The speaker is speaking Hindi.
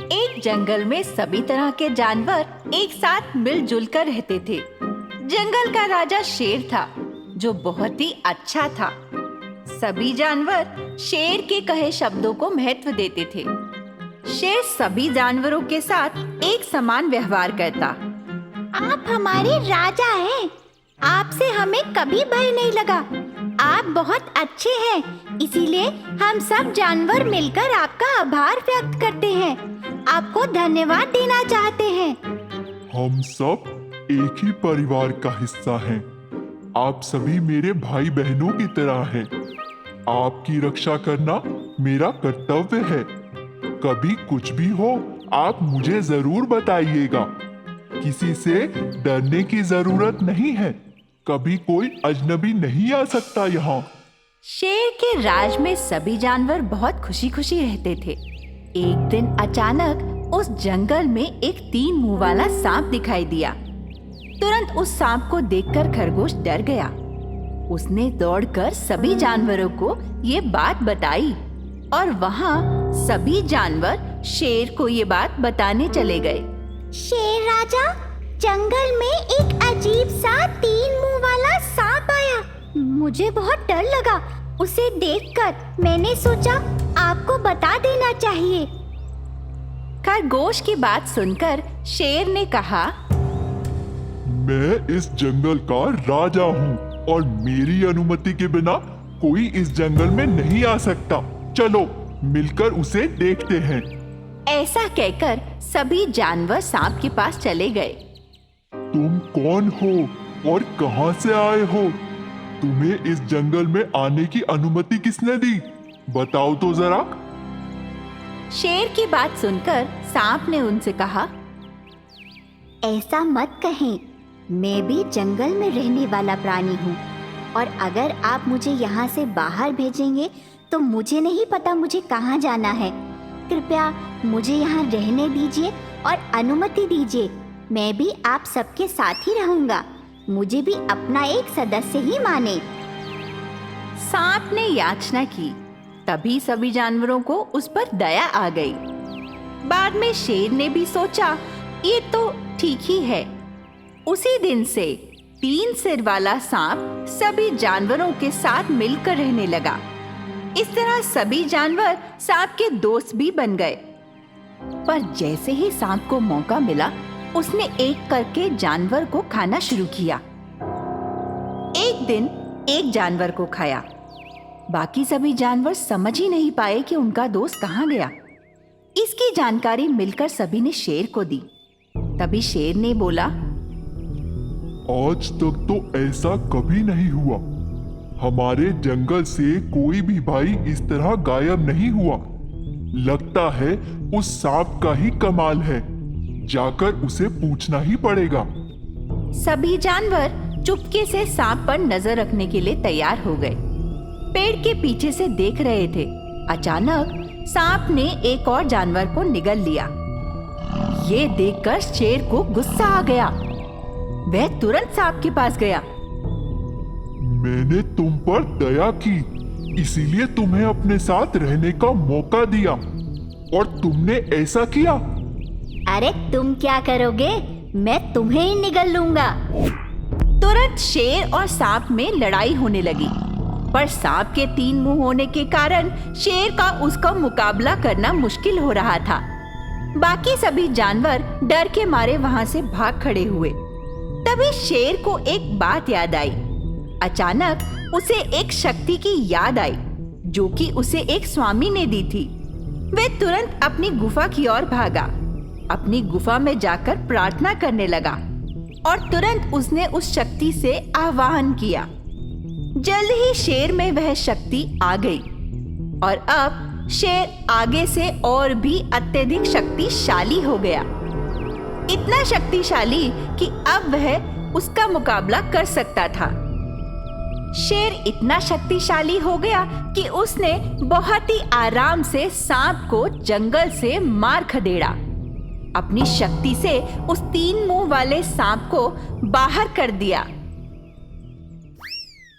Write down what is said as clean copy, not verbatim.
एक जंगल में सभी तरह के जानवर एक साथ मिलजुल कर रहते थे। जंगल का राजा शेर था, जो बहुत ही अच्छा था। सभी जानवर शेर के कहे शब्दों को महत्व देते थे। शेर सभी जानवरों के साथ एक समान व्यवहार करता। आप हमारे राजा हैं। आपसे हमें कभी भय नहीं लगा। आप बहुत अच्छे हैं, इसीलिए हम सब जानवर मिलकर आपका आभार व्यक्त करते हैं। आपको धन्यवाद देना चाहते हैं। हम सब एक ही परिवार का हिस्सा हैं। आप सभी मेरे भाई बहनों की तरह हैं। आपकी रक्षा करना मेरा कर्तव्य है। कभी कुछ भी हो, आप मुझे जरूर बताइएगा। किसी से डरने की जरूरत नहीं है। कभी कोई अजनबी नहीं आ सकता यहाँ। शेर के राज में सभी जानवर बहुत खुशी खुशी रहते थे। एक दिन अचानक उस जंगल में एक 3 मुंह वाला सांप दिखाई दिया। तुरंत उस सांप को देखकर खरगोश डर गया। उसने दौड़कर सभी जानवरों को ये बात बताई और वहाँ सभी जानवर शेर को ये बात बताने चले गए। शेर राजा, जंगल में एक अजीब सा 3 मुंह वाला सांप आया। मुझे बहुत डर लगा। उसे देखकर मैंने सोचा आपको बता देना चाहिए। खरगोश की बात सुनकर शेर ने कहा, मैं इस जंगल का राजा हूँ और मेरी अनुमति के बिना कोई इस जंगल में नहीं आ सकता। चलो मिलकर उसे देखते हैं। ऐसा कहकर सभी जानवर सांप के पास चले गए। तुम कौन हो और कहां से आए हो? तुम्हें इस जंगल में आने की अनुमति किसने दी? बताओ तो जरा। शेर की बात सुनकर सांप ने उनसे कहा, ऐसा मत कहें। मैं भी जंगल में रहने वाला प्राणी हूँ और अगर आप मुझे यहाँ से बाहर भेजेंगे तो मुझे नहीं पता मुझे कहाँ जाना है। कृपया मुझे यहाँ रहने दीजिए और अनुमति दीजिए। मैं भी आप सबके साथ ही रहूंगा। मुझे भी अपना एक सदस्य ही माने। सांप ने याचना की। तभी सभी जानवरों को उस पर दया आ गई। बाद में शेर ने भी सोचा, ये तो ठीक ही है। उसी दिन से 3 सिर वाला सांप सभी जानवरों के साथ मिलकर रहने लगा। इस तरह सभी जानवर सांप के दोस्त भी बन गए। पर जैसे ही सांप को मौका मिला, उसने एक करके जानवर को खाना शुरू किया। एक दिन एक जानवर को खाया। बाकी सभी जानवर समझ ही नहीं पाए कि उनका दोस्त कहाँ गया। इसकी जानकारी मिलकर सभी ने शेर को दी। तभी शेर ने बोला, आज तक तो ऐसा कभी नहीं हुआ। हमारे जंगल से कोई भी भाई इस तरह गायब नहीं हुआ। लगता है उस सांप का ही कमाल है। जाकर उसे पूछना ही पड़ेगा। सभी जानवर चुपके से सांप पर नजर रखने के लिए तैयार हो गए। पेड़ के पीछे से देख रहे थे। अचानक सांप ने एक और जानवर को निगल लिया। ये देखकर शेर को गुस्सा आ गया। वह तुरंत सांप के पास गया। मैंने तुम पर दया की, इसीलिए तुम्हें अपने साथ रहने का मौका दिया और तुमने ऐसा किया। अरे तुम क्या करोगे? मैं तुम्हें ही निगल लूंगा। तुरंत शेर और सांप में लड़ाई होने लगी। पर सांप के 3 मुंह होने के कारण शेर का उसका मुकाबला करना मुश्किल हो रहा था। बाकी सभी जानवर डर के मारे वहां से भाग खड़े हुए। तभी शेर को एक बात याद आई। अचानक उसे एक शक्ति की याद आई, जो कि उसे एक स्वामी ने दी थी। वह तुरंत अपनी गुफा की ओर भागा। अपनी गुफा में जाकर प्रार्थना करने लगा और तुरंत उसने उस शक्ति से आवाहन किया। जल्द ही शेर में वह शक्ति आ गई और अब शेर आगे से और भी अत्यधिक शक्तिशाली हो गया। इतना शक्तिशाली कि अब वह उसका मुकाबला कर सकता था। शेर इतना शक्तिशाली हो गया कि उसने बहुत ही आराम से सांप को जंगल से मार खदेड़ा। अपनी शक्ति से उस 3 मुंह वाले सांप को बाहर कर दिया।